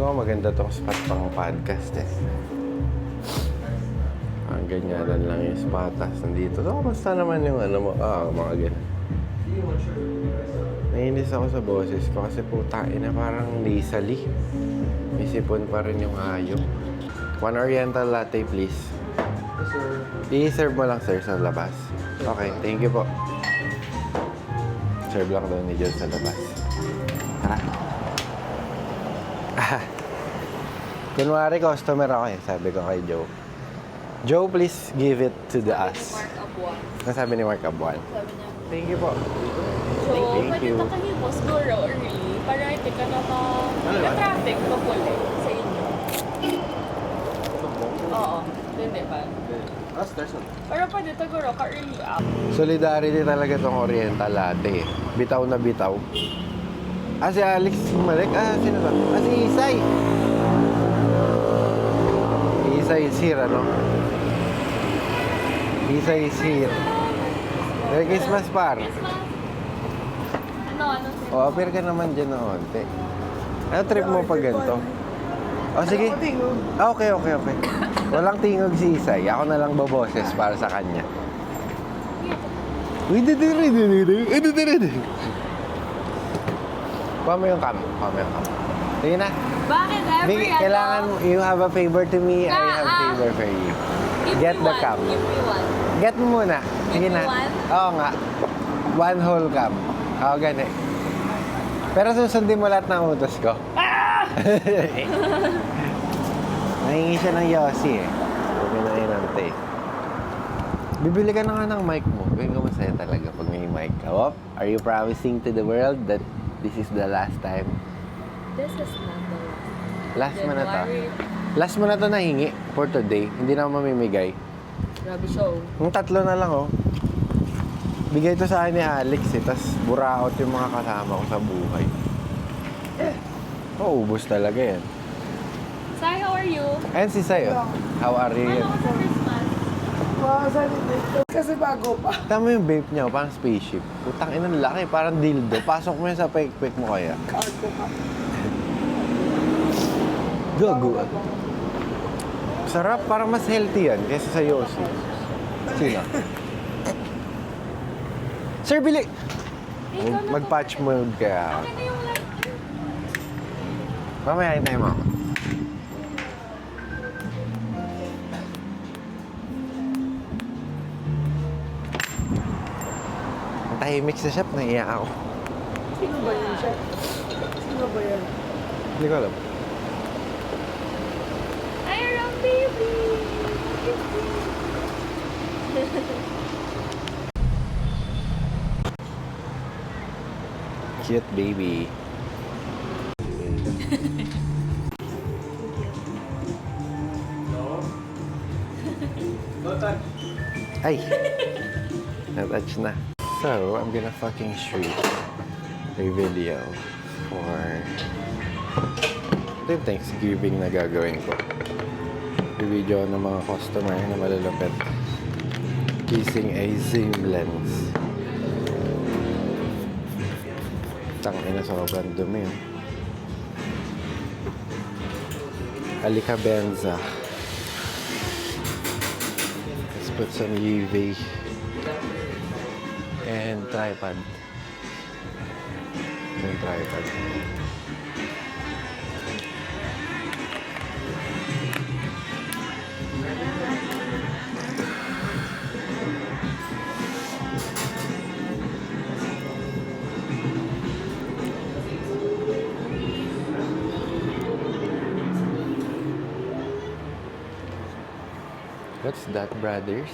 Maganda tong spot pang podcast eh. Ang ganyanan lang yung spotas nandito. So, kamusta naman yung ano mo? Mga ganyan. Nainis ako sa boses ko kasi putain na parang nasally. May sipon pa rin yung hayop. 1 Oriental latte please. Yes, sir. I-serve mo lang sir sa labas. Okay, thank you po. Serve lang daw ni John sa labas. Tara. Kunwari customer ako eh, sabi ko kay Joe. Joe, please give it to the us. Mark Abuan. Ano sabi ni Mark Abuan? Sabi niya. Thank you po. So, Thank pwede you. na kayo mo siguro early para hindi ka na traffic mapuli sa inyo. Oo. Hindi ba? Stairs na. Pero pwede siguro ka early up. Solidarity talaga tong Oriental Latte. Bitaw na bitaw. Si Alex Malik. Sino ba? Si Isay. Isay is here, ano? Isay is here. Merry Christmas, par. Ano? Appear ka naman dyan na konti. Ano trip mo pag ganito? Sige. Okay. Walang tingog si Isay. Ako na lang baboses para sa kanya. Kuha mo yung cam. Sige na. Bakit every Kailangan you have a favor to me, I have a favor for you. Get the cam. Give me one. Get mo muna. Sige Give me na. one? Oo nga. One whole cam. Oo, gani. Pero susundin mo lahat ng utos ko. Nahingi siya ng Yossi eh. Huwag na inante. Bibili ka na nga ng mic mo. Gawin ka masaya talaga pag may mic ka. Oh, are you promising to the world that this is the last time? This is not the last. Last mo na to. January. Last mo na to nahingi for today. Hindi na ako mamimigay. Grabe show. Yung 3 na lang, oh. Bigay to sa akin ni Alex, eh. Tapos buraot yung mga kasama ko sa buhay. Ubus talaga yan. Sai, how are you? And si Sayo, how are you? Ano sa Christmas? Kasi bago pa. Tama yung vape niya, oh, parang spaceship. Putang ina, laki, parang dildo. Pasok mo yan sa pek-pek mo kaya. Bago pa. Gago. Sarap, parang mas healthy yan kaysa sa Yossi. Sino? Sir, bili! Mag-patch mode kaya. Akin na yung light. Mamaya hintayin mo ako. Ang tahimik sa shop, naiiyak ako. Sino ba yun siya? Sino ba yan? Hindi ko alam. Iron baby! Cute baby. Ay! Na-touch na. So, I'm gonna fucking shoot a video for ito yung Thanksgiving na gagawin ko. I-video ng mga customer na malalapit using a zoom lens. Tangina, sobrang dumi. Alikabenza. Let's put some UV and tripod. And tripod. What's that, brothers?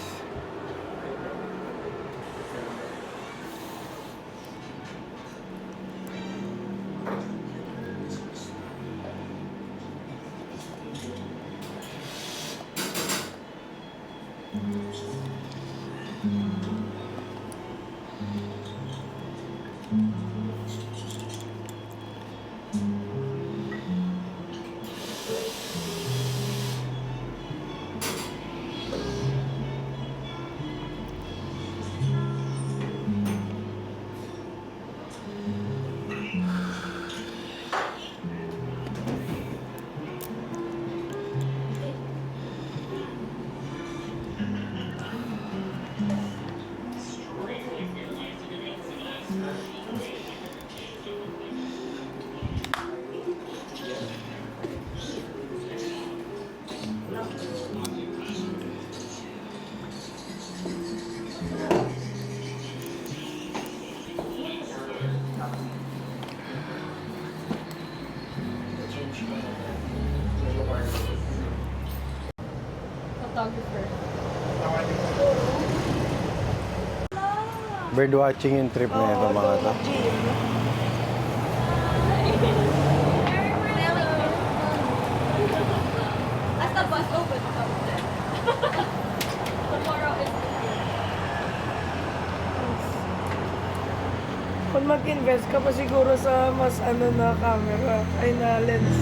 photographer. Birdwatching yung trip na ito mga to. As the bus open, tomorrow is Kung mag-invest ka pa siguro sa mas ano na camera, ay na lens.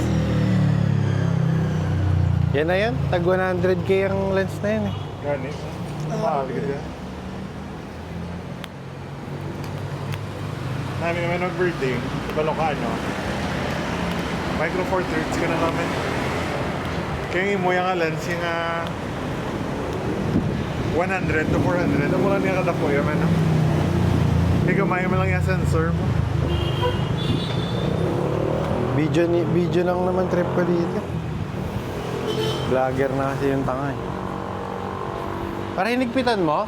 Yan na yan. Tag 100k ang lens na yan eh. Gani. Mahal ka dyan. Namin naman mag-birthday. Balokano. Micro Four Thirds ka na namin. Kaya yung nga lens yung 100 to 400. Ang mula niya kada po yung ano. Kaya gamay mo lang yung sensor mo. Video lang naman trip ko dito. Vlogger na kasi yung tanga eh. Para hinigpitan mo?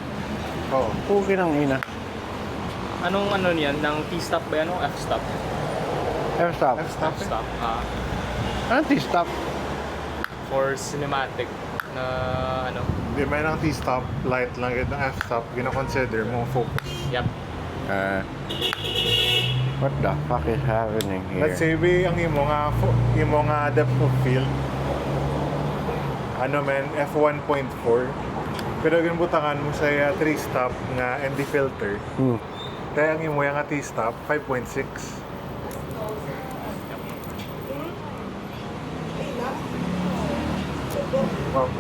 Oo. Puki ng ina. Anong ano niyan? Ng T-stop ba yan o F-stop? F-stop. F-stop eh. F-stop. Anong T-stop? For cinematic na ano. Hindi, may ng T-stop. Light lang yun ng F-stop. Gina-consider mo focus. Yep. What the fuck is happening here? Let's say, ang imo nga depth of field. Ano men, F1.4. Pero ginbutangan mo sa 3-stop nga ND filter. Kaya ang imo nga T-stop, 5.6. Wow.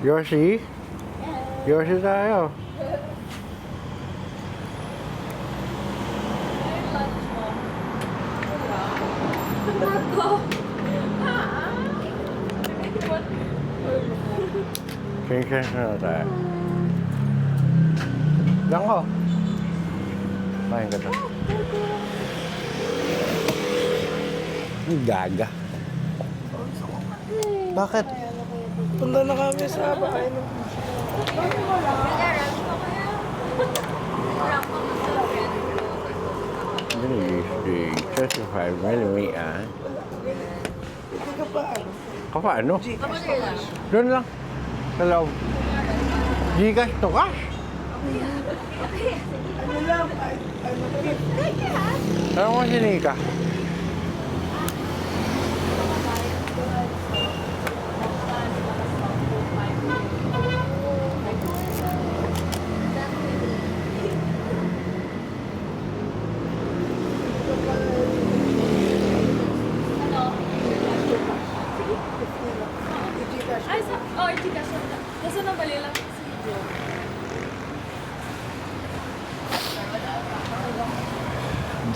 Yoshi? Yoshi tayo. King na tayo. Diyan ko. Kain ka to. Ang gaga. Bakit? Punta na kami sa bahay ng I'm gonna use the 35mm Hindi ka pa ano? Paano? Doon lang. Sa loob. Gcash to cash. Ano lang, ano Ano mo si Nika? Ay, sa... Oh, chika siya. Nasa nabali lang si Joe.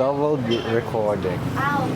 Double recording.